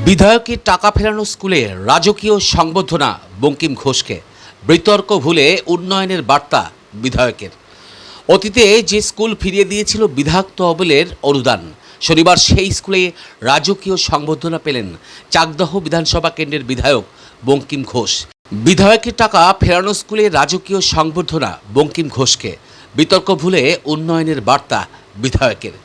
বিধায়কের টাকা ফেরানো স্কুলে রাজকীয় সংবর্ধনা বঙ্কিম ঘোষকে। বিতর্ক ভুলে উন্নয়নের বার্তা বিধায়কের। অতীতে যে স্কুল ফিরিয়ে দিয়েছিল বিধায়ক তহবিলের অনুদান, শনিবার সেই স্কুলে রাজকীয় সংবর্ধনা পেলেন চাকদহ বিধানসভা কেন্দ্রের বিধায়ক বঙ্কিম ঘোষ। বিধায়কের টাকা ফেরানো স্কুলে রাজকীয় সংবর্ধনা বঙ্কিম ঘোষকে। বিতর্ক ভুলে উন্নয়নের বার্তা বিধায়কের।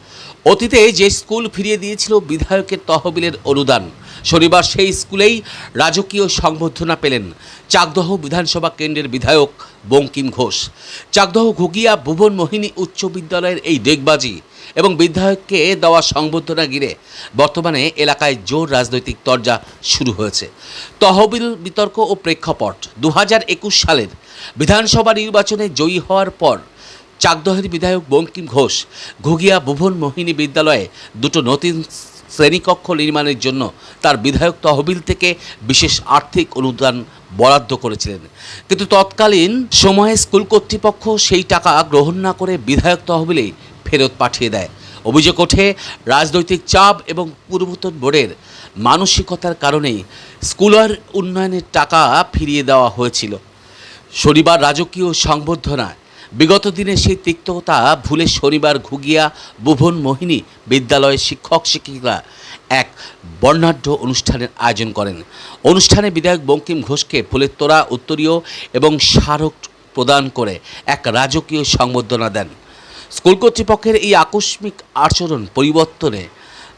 অতীতে যে স্কুল ফিরিয়ে দিয়েছিল বিধায়কের তহবিলের অনুদান, শনিবার সেই স্কুলেই রাজকীয় সংবর্ধনা পেলেন চাকদহ বিধানসভা কেন্দ্রের বিধায়ক বঙ্কিম ঘোষ। চাকদহ ঘুগিয়া ভুবন মোহিনী উচ্চ বিদ্যালয়ের এই ডেকবাজি এবং বিধায়ককে দেওয়া সংবর্ধনা ঘিরে বর্তমানে এলাকায় জোর রাজনৈতিক তরজা শুরু হয়েছে। তহবিল বিতর্ক ও প্রেক্ষাপট: 2021 সালের বিধানসভা নির্বাচনে জয়ী হওয়ার পর চাকদহের বিধায়ক বঙ্কিম ঘোষ ঘুগিয়া ভুবন মোহিনী বিদ্যালয়ে দুটো নতুন শ্রেণীকক্ষ নির্মাণের জন্য তার বিধায়ক তহবিল থেকে বিশেষ আর্থিক অনুদান বরাদ্দ করেছিলেন, কিন্তু তৎকালীন সময়ে স্কুল কর্তৃপক্ষ সেই টাকা গ্রহণ না করে বিধায়ক তহবিলেই ফেরত পাঠিয়ে দেয়। অভিযোগ ওঠে রাজনৈতিক চাপ এবং পূর্বতন বোর্ডের মানসিকতার কারণেই স্কুলের উন্নয়নের টাকা ফিরিয়ে দেওয়া হয়েছিল। শনিবার রাজকীয় সংবর্ধনায় বিগত দিনে সেই তিক্ততা ভুলে শনিবার ঘুগিয়া ভুবন মোহিনী বিদ্যালয়ের শিক্ষক শিক্ষিকারা এক বর্ণাঢ্য অনুষ্ঠানের আয়োজন করেন। অনুষ্ঠানে বিধায়ক বঙ্কিম ঘোষকে ফুলের তোড়া, উত্তরীয় এবং স্মারক প্রদান করে এক রাজকীয় সংবর্ধনা দেন। স্কুল কর্তৃপক্ষের এই আকস্মিক আচরণ পরিবর্তনে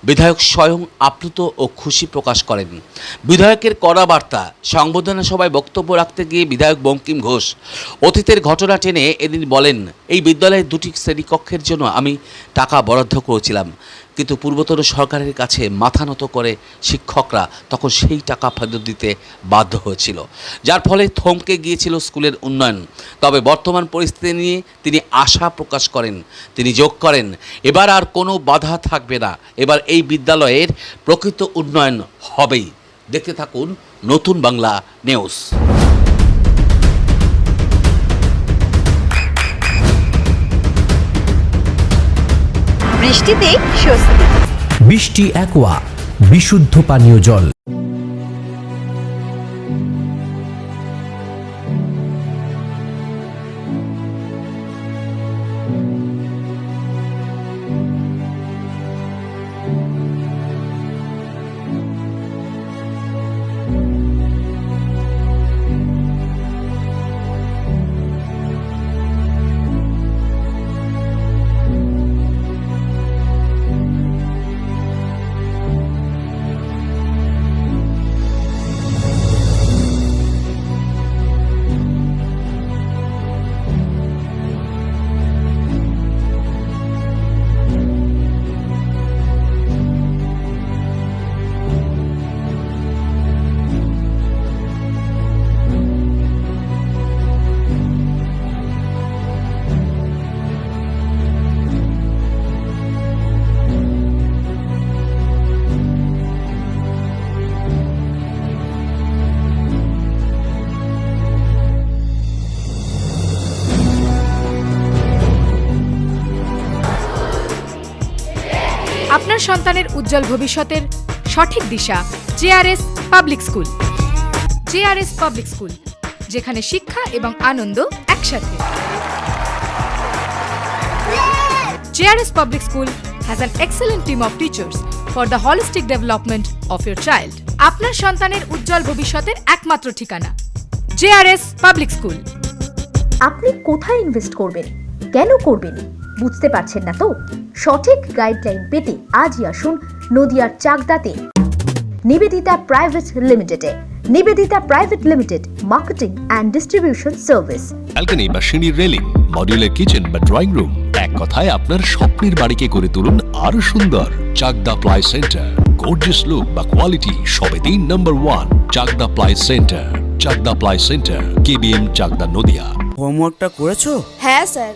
বিধায়ক স্বয়ং আপ্লুত ও খুশি প্রকাশ করেন। বিধায়কের কড়া বার্তা: সংবর্ধনা সভায় বক্তব্য রাখতে গিয়ে বিধায়ক বঙ্কিম ঘোষ অতীতের ঘটনা টেনে এদিন বলেন, এই বিদ্যালয়ের দুটি শ্রেণীকক্ষের জন্য আমি টাকা বরাদ্দ করেছিলাম, কিন্তু পূর্বতন সরকারের কাছে মাথা নত করে শিক্ষকরা তখন সেই টাকা ফেরত দিতে বাধ্য হয়েছিল, যার ফলে থমকে গিয়েছিল স্কুলের উন্নয়ন। তবে বর্তমান পরিস্থিতি নিয়ে তিনি আশা প্রকাশ করেন। তিনি যোগ করেন, এবার আর কোনো বাধা থাকবে না, এবার এই বিদ্যালয়ের প্রকৃত উন্নয়ন হবেই। দেখতে থাকুন নতুন বাংলা নিউজ। বৃষ্টিতে স্বস্তি। বৃষ্টি অ্যাকোয়া, বিশুদ্ধ পানীয় জল। আপনার সন্তানের উজ্জ্বল ভবিষ্যতের সঠিক দিশা JRS public school. JRS public school, যেখানে শিক্ষা এবং আনন্দ একসাথে। JRS public school has an excellent team of teachers for the holistic development of your child. আপনার সন্তানের উজ্জ্বল ভবিষ্যতের একমাত্র ঠিকানা জেআরএস পাবলিক স্কুল। আপনি কোথায় ইনভেস্ট করবেন, কেন করবেন বুঝতে পারছেন না তো? সঠিক গাইডলাইন পেতে আজই আসুন নদিয়ার চাকদাতে নিবেদিতা প্রাইভেট লিমিটেডে। Nivedita private limited, marketing and distribution service. Balcony বা সিঁড়ির রেলিং, মডিউলার কিচেন বা ড্রয়িং রুম, এক কথায় আপনার স্বপ্নের বাড়িকে করে তুলুন আরো সুন্দর। Chakdah ply centre, gorgeous look বা কোয়ালিটি সবে 3 number 1 Chakdah ply centre. Chakdah ply centre, KBM, Chakdah, Nadia. হোমওয়ার্কটা করেছো? হ্যাঁ স্যার।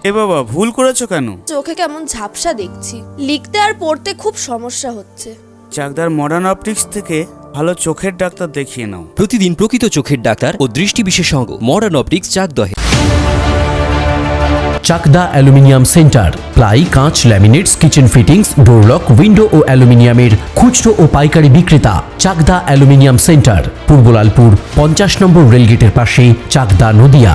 এ বাবা, ভুল করেছো কেন? চোখে কেমন ঝাপসা দেখছি, লিখতে আর পড়তে খুব সমস্যা হচ্ছে। চাকদার মডার্ন অপটিক্স থেকে ভালো চোখের ডাক্তার দেখিয়ে নাও। প্রতিদিন প্রকৃত চোখের ডাক্তার ও দৃষ্টি বিশেষজ্ঞ মডার্ন অপটিক্স চাকদহে। চাকদা অ্যালুমিনিয়াম সেন্টার, প্লাই, কাঁচ, laminates, kitchen fittings, door lock, window ও অ্যালুমিনিয়ামের খুচরো ও পাইকারি বিক্রেতা। Chakdah aluminium centre, Purbalalpur 50 number রেলগেটের পাশে, চাকদা, নদিয়া।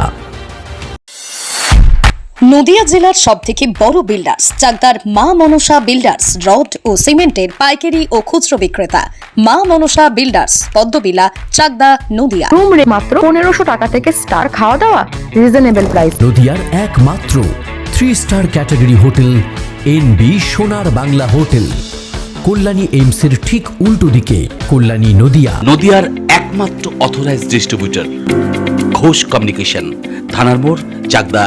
নদিয়া জেলার সবথেকে বড় বিল্ডার্স চাকদার মা মনসা বিল্ডার্স, রড ও সিমেন্টের পাইকারি ও খুচরো বিক্রেতা। মা মনসা বিল্ডার্স, পদ্মবিলা, চাকদা, নদিয়া। রুম রে মাত্র 1500 টাকা থেকে স্টার, খাওয়া দাওয়া রিজনেবল প্রাইস। নদিয়ার একমাত্র 3 স্টার ক্যাটাগরি হোটেল এনবি সোনার বাংলা হোটেল, কল্যাণী এইমসের ঠিক উল্টো দিকে, কল্যাণী, নদিয়া। নদিয়ার একমাত্র অথরাইজড ডিস্ট্রিবিউটর ঘোষ কমিউনিকেশন, থানার মোড়, চাকদা।